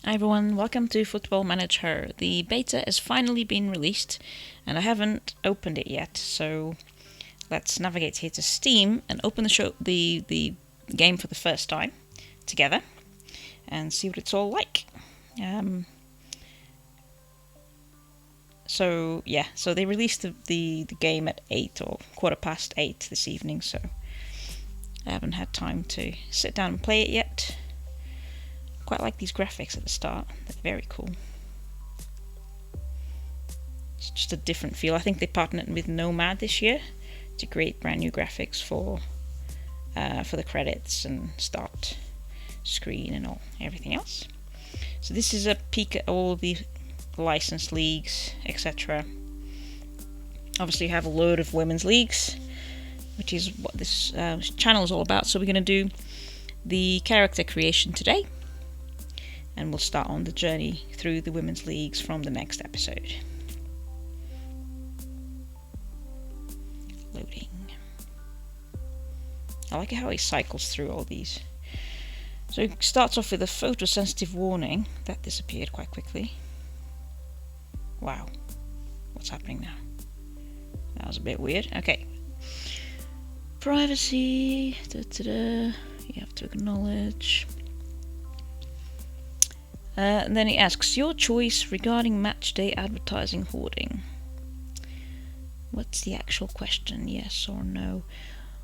Hi everyone, welcome to Football Manager. The beta has finally been released and I haven't opened it yet, so let's navigate here to Steam and open the game for the first time together and see what it's all like. So they released the game at 8 or 8:15 this evening, so I haven't had time to sit down and play it yet. Quite like these graphics at the start, they're very cool. It's just a different feel. I think they partnered with Nomad this year to create brand new graphics for the credits and start screen and everything else. So this is a peek at all the licensed leagues, etc. Obviously you have a load of women's leagues, which is what this channel is all about. So we're going to do the character creation today, and we'll start on the journey through the women's leagues from the next episode. Loading. I like how he cycles through all these. So it starts off with a photosensitive warning. That disappeared quite quickly. Wow. What's happening now? That was a bit weird. Okay. Privacy. You have to acknowledge. And then he asks, your choice regarding match day advertising hoarding. What's the actual question? Yes or no?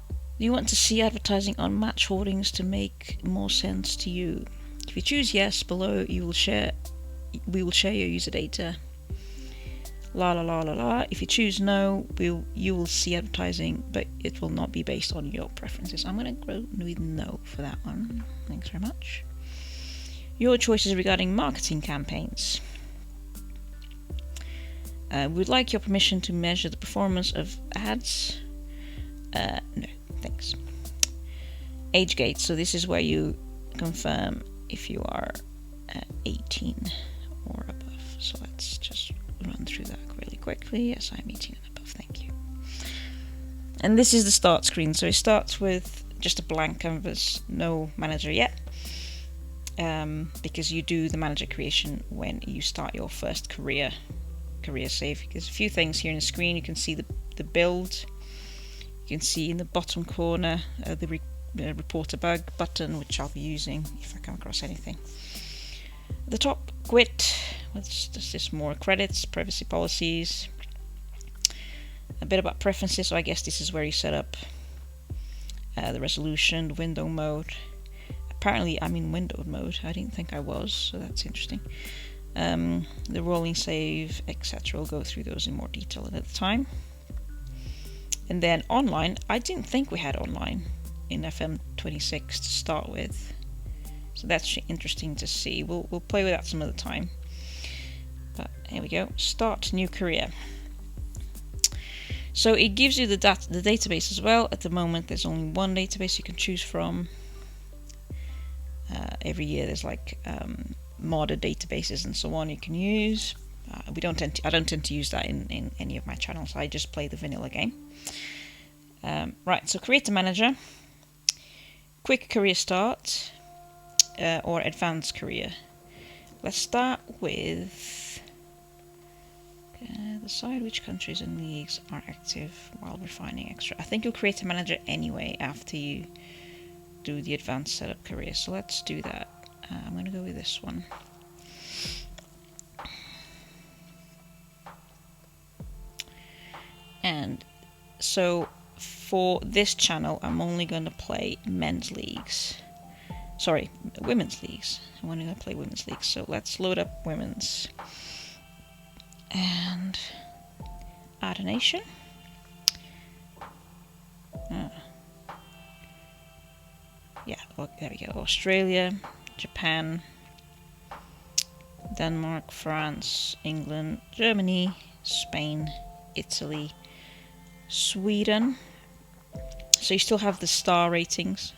Do you want to see advertising on match hoardings to make more sense to you? If you choose yes, below we will share your user data. La la la la la. If you choose no, you will see advertising, but it will not be based on your preferences. I'm going to go with no for that one. Thanks very much. Your choices regarding marketing campaigns. We'd like your permission to measure the performance of ads. No, thanks. Age gate. So this is where you confirm if you are 18 or above. So let's just run through that really quickly. Yes, I'm 18 and above. Thank you. And this is the start screen. So it starts with just a blank canvas, no manager yet. Because you do the manager creation when you start your first career save. There's a few things here on the screen. You can see the build. You can see in the bottom corner the report a bug button, which I'll be using if I come across anything. At the top, quit. That's just more credits, privacy policies. A bit about preferences. So I guess this is where you set up the resolution, the window mode. Apparently I'm in windowed mode. I didn't think I was, so that's interesting. The rolling save, etc. We'll go through those in more detail at the time. And then online, I didn't think we had online in FM26 to start with. So that's interesting to see. We'll play with that some other time. But here we go. Start new career. So it gives you the database as well. At the moment there's only one database you can choose from. Every year there's like modded databases and so on you can use. I don't tend to use that in any of my channels. I just play the vanilla game. Right, so create a manager, quick career start, or advanced career. Let's start with decide which countries and leagues are active while refining extra. I think you'll create a manager anyway after you do the advanced setup career, so let's do that. I'm going to go with this one. And so for this channel I'm only going to play women's leagues. I'm only going to play women's leagues, so let's load up women's and add a nation. Yeah, look, there we go. Australia, Japan, Denmark, France, England, Germany, Spain, Italy, Sweden. So you still have the star ratings,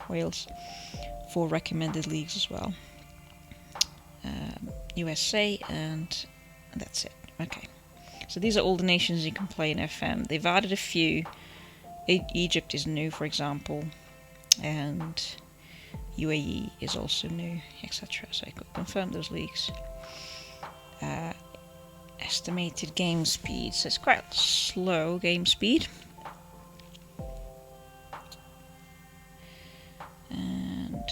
Wales, for recommended leagues as well. USA, and that's it. Okay. So these are all the nations you can play in FM. They've added a few. Egypt is new, for example. And UAE is also new, etc. So I could confirm those leagues. Estimated game speed, so it's quite slow game speed. And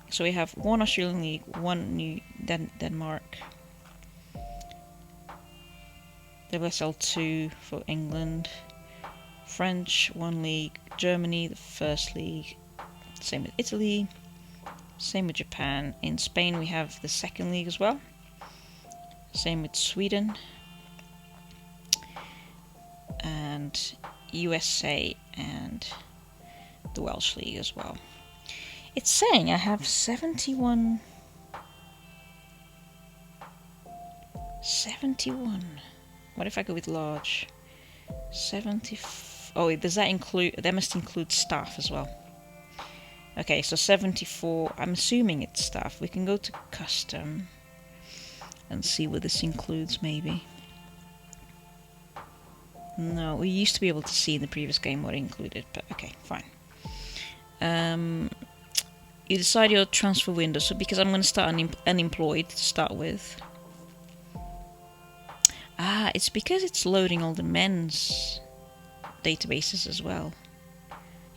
so we have 1 Australian league, 1 New Denmark, WSL2 for England, French 1 league, Germany the first league, same with Italy, same with Japan. In Spain we have the second league as well, same with Sweden, and USA and the Welsh league as well. It's saying I have 71. What if I go with large? 70. Oh, does that include? That must include staff as well. Okay, so 74. I'm assuming it's staff. We can go to custom and see what this includes. Maybe. No, we used to be able to see in the previous game what it included, but okay, fine. You decide your transfer window. So because I'm going to start unemployed to start with. Ah, it's because it's loading all the men's databases as well,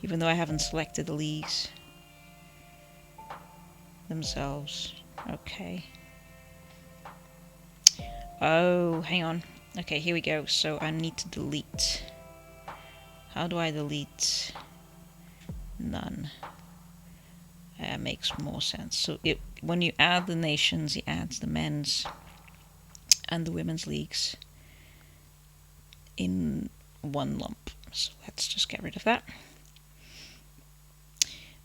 even though I haven't selected the leagues themselves. Okay. Oh, hang on. Okay, here we go. So I need to delete. How do I delete? None. Makes more sense. So when you add the nations, it adds the men's and the women's leagues in one lump. So let's just get rid of that.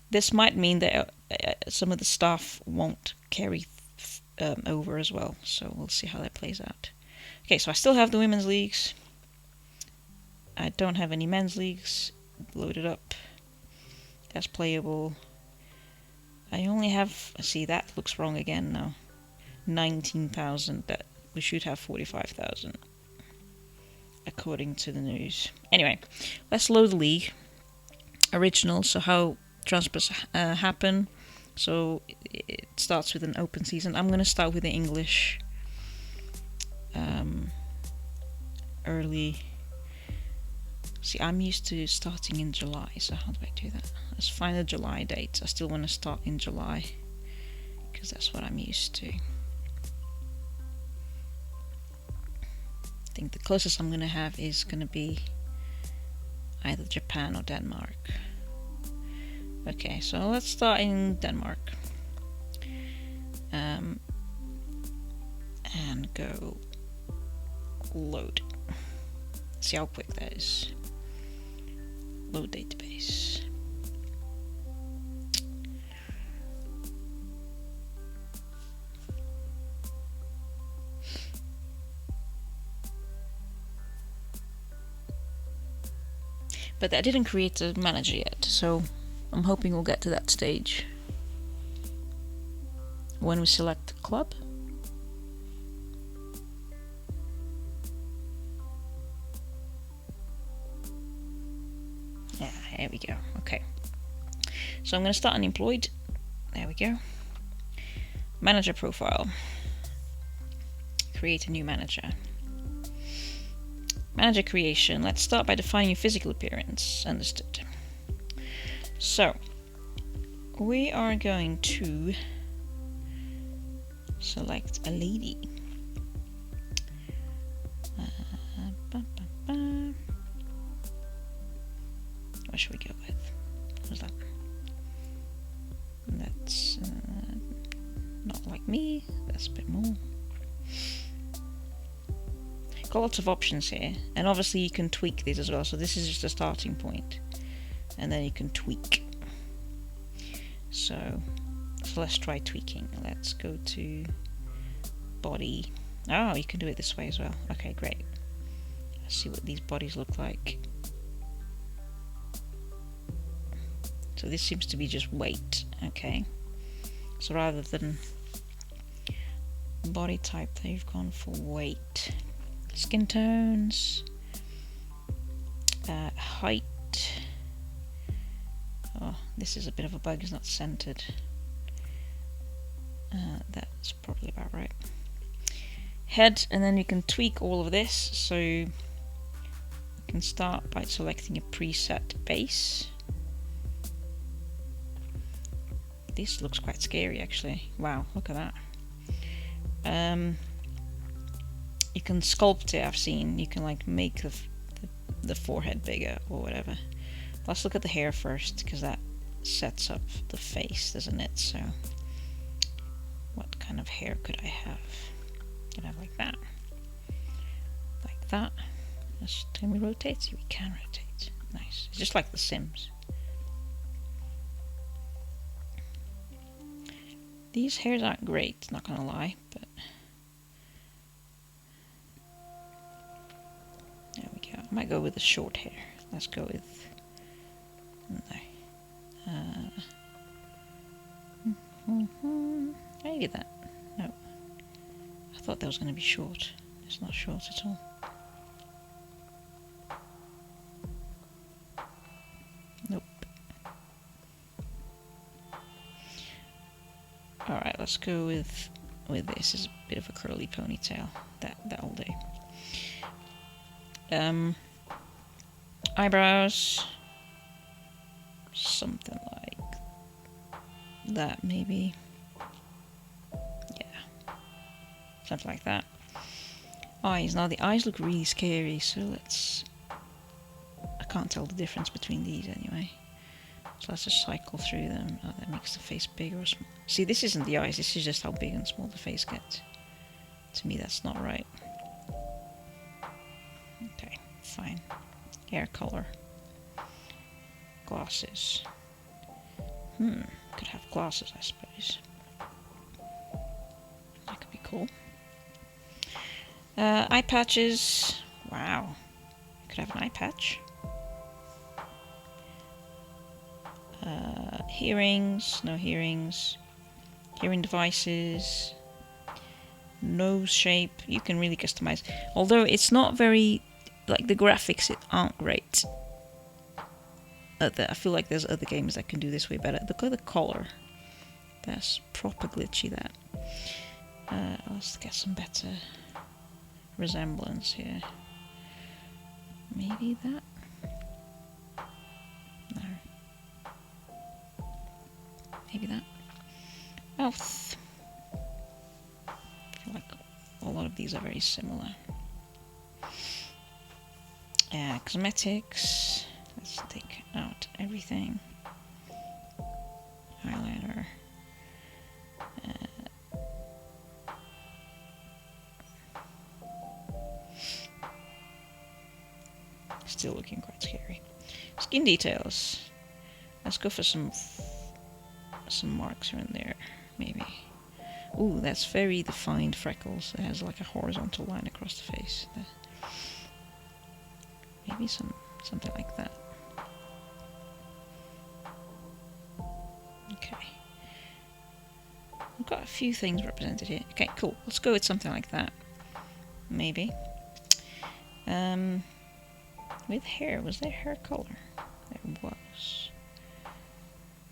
This might mean that some of the staff won't carry over as well. So we'll see how that plays out. Okay, so I still have the women's leagues. I don't have any men's leagues loaded up as playable. I only have, see, that looks wrong again now. 19,000. That we should have 45,000 according to the news. Anyway, let's load the league. Original, so how transfers happen. So it starts with an open season. I'm going to start with the English early. See, I'm used to starting in July, so how do I do that? Let's find a July date. I still want to start in July because that's what I'm used to. I think the closest I'm going to have is going to be either Japan or Denmark. Okay, so let's start in Denmark. And go load. See how quick that is. Load database. But that didn't create a manager yet, so I'm hoping we'll get to that stage when we select the club. Yeah, here we go. Okay. So I'm going to start unemployed. There we go. Manager profile. Create a new manager. Manager creation. Let's start by defining your physical appearance. Understood. So, we are going to select a lady. What should we go with? What's that? That's not like me. That's a bit more. Got lots of options here, and obviously you can tweak these as well. So this is just a starting point, and then you can tweak. So let's try tweaking. Let's go to body. Oh, you can do it this way as well. Okay, great. Let's see what these bodies look like. So this seems to be just weight. Okay. So rather than body type, they've gone for weight. Skin tones. Height. this is a bit of a bug, it's not centered. That's probably about right. Head, and then you can tweak all of this. So you can start by selecting a preset base. This looks quite scary actually. Wow, look at that. You can sculpt it, I've seen. You can like make the forehead bigger or whatever. Let's look at the hair first, because that sets up the face, doesn't it? So what kind of hair could I have? Could I have like that? Like that. Can we rotate? See, we can rotate. Nice. It's just like The Sims. These hairs aren't great, not gonna lie, but there we go. I might go with the short hair. Let's go with no. Maybe that. No. I thought that was going to be short. It's not short at all. Nope. Alright, let's go with this. Is a bit of a curly ponytail. That'll do. Eyebrows. Something like that, maybe. Yeah. Something like that. Eyes. Now the eyes look really scary, so I can't tell the difference between these anyway. So let's just cycle through them. Oh, that makes the face bigger or small. See, this isn't the eyes, this is just how big and small the face gets. To me, that's not right. Okay, fine. Hair color. Glasses. Could have glasses, I suppose. That could be cool. Eye patches. Wow. Could have an eye patch. Hearings. No hearings. Hearing devices. Nose shape. You can really customize. Although it's not very... Like, the graphics aren't great. I feel like there's other games that can do this way better. Look at the color. That's proper glitchy, that. Let's get some better resemblance here. Maybe that? No. Maybe that? Mouth. I feel like a lot of these are very similar. Cosmetics. Let's take out everything. Eyeliner. Still looking quite scary. Skin details. Let's go for some marks here and there, maybe. Ooh, that's very defined freckles. It has like a horizontal line across the face. Maybe something like that. Okay. We've got a few things represented here. Okay, cool. Let's go with something like that. Maybe. With hair. Was there hair color? There was.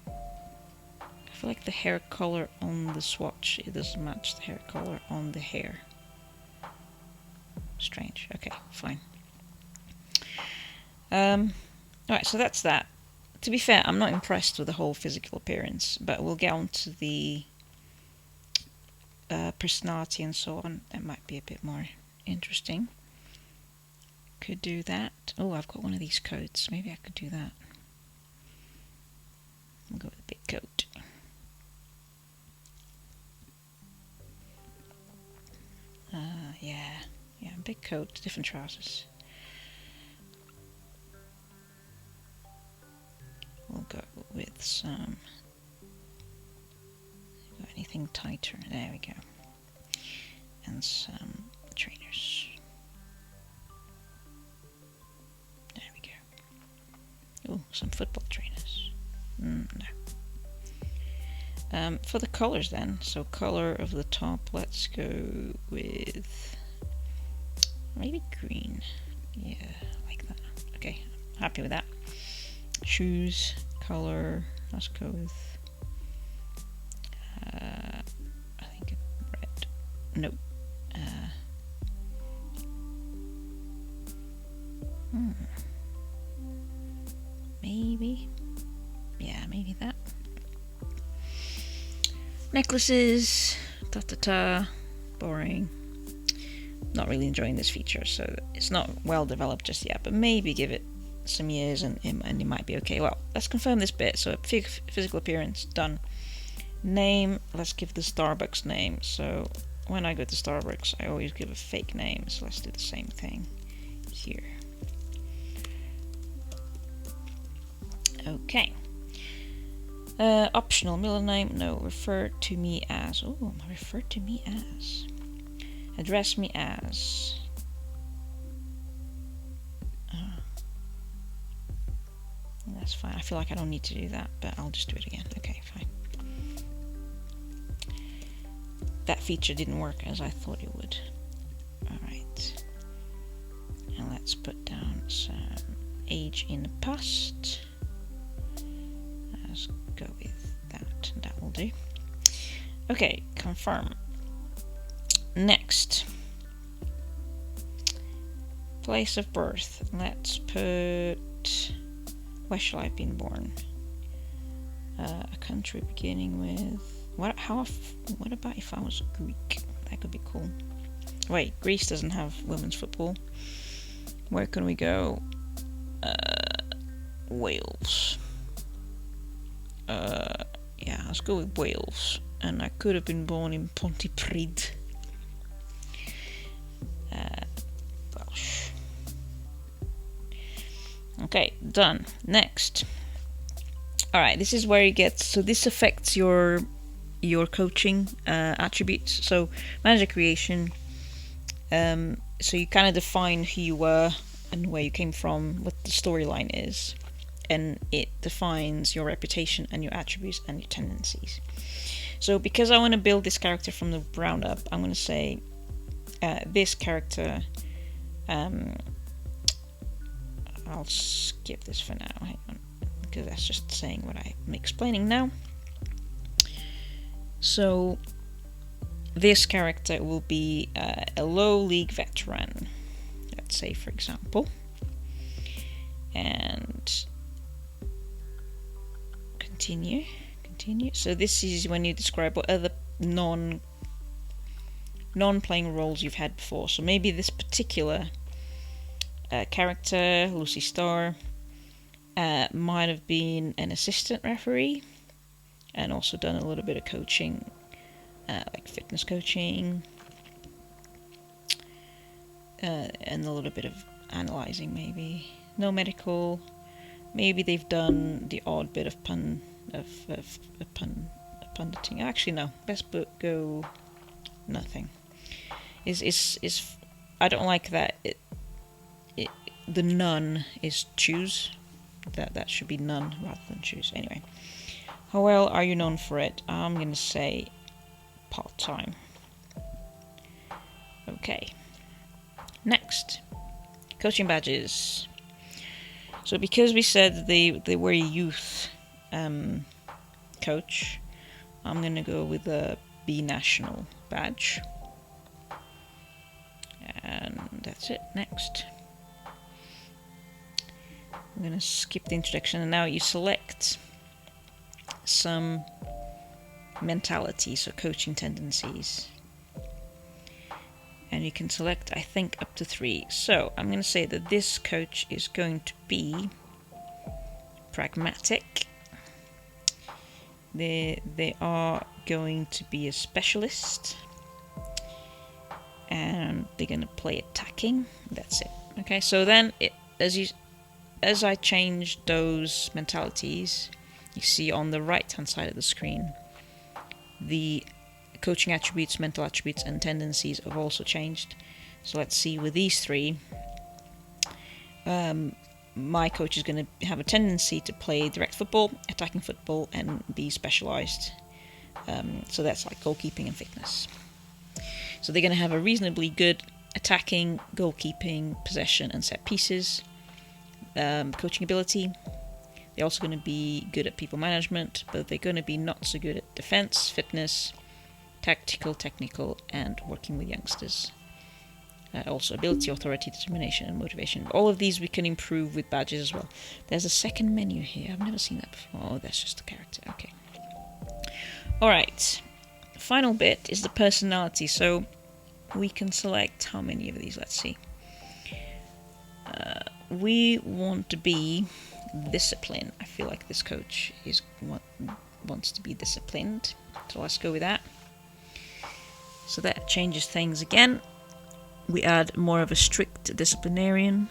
I feel like the hair color on the swatch, it doesn't match the hair color on the hair. Strange. Okay, fine. Alright, so that's that. To be fair, I'm not impressed with the whole physical appearance, but we'll get on to the personality and so on. That might be a bit more interesting. Could do that. Oh, I've got one of these coats. Maybe I could do that. We'll go with a big coat. Yeah, big coat, different trousers. We'll go with some... Got anything tighter? There we go. And some trainers. There we go. Oh, some football trainers. No. For the colors then, so color of the top, let's go with maybe green. Yeah, like that. Okay, happy with that. Shoes, color, Let's go with I think red. No. Maybe. Yeah, maybe that. Necklaces. Boring. Not really enjoying this feature, so it's not well developed just yet, but maybe give it some years and it might be okay. Well, let's confirm this bit. So physical appearance, done. Name, let's give the Starbucks name. So when I go to Starbucks, I always give a fake name, so let's do the same thing here. Okay. Optional middle name, no. Refer to me as. Oh, refer to me as. Address me as. That's fine. I feel like I don't need to do that, but I'll just do it again. Okay, fine. That feature didn't work as I thought it would. Alright. And let's put down some age in the past. Let's go with that. That will do. Okay, confirm. Next. Place of birth. Let's put... Where shall I have been born? A country beginning with... What about if I was Greek? That could be cool. Wait, Greece doesn't have women's football. Where can we go? Wales. Yeah, let's go with Wales. And I could have been born in Pontypridd. Welsh. Okay, done. Next. Alright, this is where you get... So this affects your coaching attributes. So manager creation. So you kind of define who you were and where you came from, what the storyline is. And it defines your reputation and your attributes and your tendencies. So because I want to build this character from the ground up, I'm going to say this character... I'll skip this for now, hang on, because that's just saying what I'm explaining now. So this character will be a low league veteran, let's say, for example, and continue. So this is when you describe what other non-playing roles you've had before. So maybe this particular character, Lucy Starr, might have been an assistant referee and also done a little bit of coaching, like fitness coaching, and a little bit of analysing maybe. No medical. Maybe they've done the odd bit of punditing. Actually, no. Best go nothing. Is I don't like that. The none is choose. That should be none rather than choose. Anyway, how well are you known for it? I'm gonna say part-time. Okay. Next, coaching badges. So because we said they were a youth coach, I'm gonna go with a B National badge, and that's it. Next. I'm going to skip the introduction, and now you select some mentalities or coaching tendencies. And you can select, I think, up to 3. So I'm going to say that this coach is going to be pragmatic. They are going to be a specialist. And they're going to play attacking. That's it. Okay, so then as I change those mentalities, you see on the right hand side of the screen, the coaching attributes, mental attributes, and tendencies have also changed. So let's see with these 3, my coach is going to have a tendency to play direct football, attacking football, and be specialised. So that's like goalkeeping and fitness. So they're going to have a reasonably good attacking, goalkeeping, possession, and set pieces. Coaching ability, They're also going to be good at people management, but they're going to be not so good at defense, fitness, tactical, technical, and working with youngsters. Also ability, authority, determination, and motivation. All of these we can improve with badges as well. There's a second menu here. I've never seen that before. Oh, that's just a character. Okay. Alright. Final bit is the personality. So we can select how many of these. Let's see. We want to be disciplined. I feel like this coach wants to be disciplined. So let's go with that. So that changes things again. We add more of a strict disciplinarian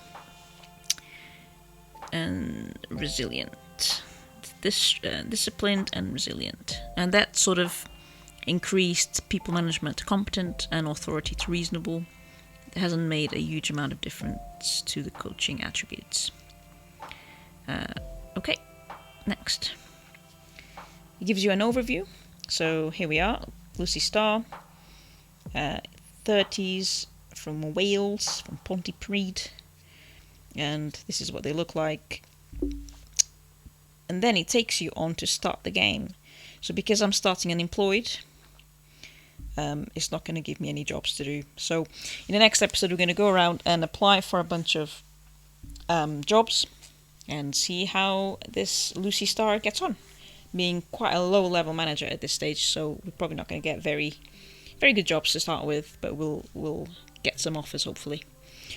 and resilient. Disciplined and resilient. And that sort of increased people management to competent and authority to reasonable. It hasn't made a huge amount of difference to the coaching attributes. Okay, next. It gives you an overview. So here we are, Lucy Starr, 30s, from Wales, from Pontypridd, and this is what they look like. And then it takes you on to start the game. So because I'm starting unemployed, it's not going to give me any jobs to do. So in the next episode, we're going to go around and apply for a bunch of jobs and see how this Lucy Starr gets on. Being quite a low-level manager at this stage, so we're probably not going to get very good jobs to start with, but we'll get some offers hopefully.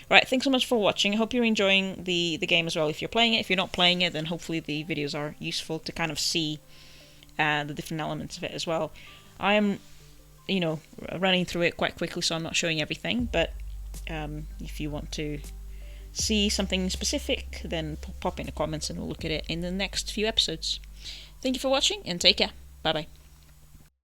Right, thanks so much for watching. I hope you're enjoying the game as well. If you're playing it, if you're not playing it, then hopefully the videos are useful to kind of see the different elements of it as well. I am, running through it quite quickly, so I'm not showing everything, but if you want to see something specific, then pop in the comments and we'll look at it in the next few episodes. Thank you for watching and take care. Bye bye.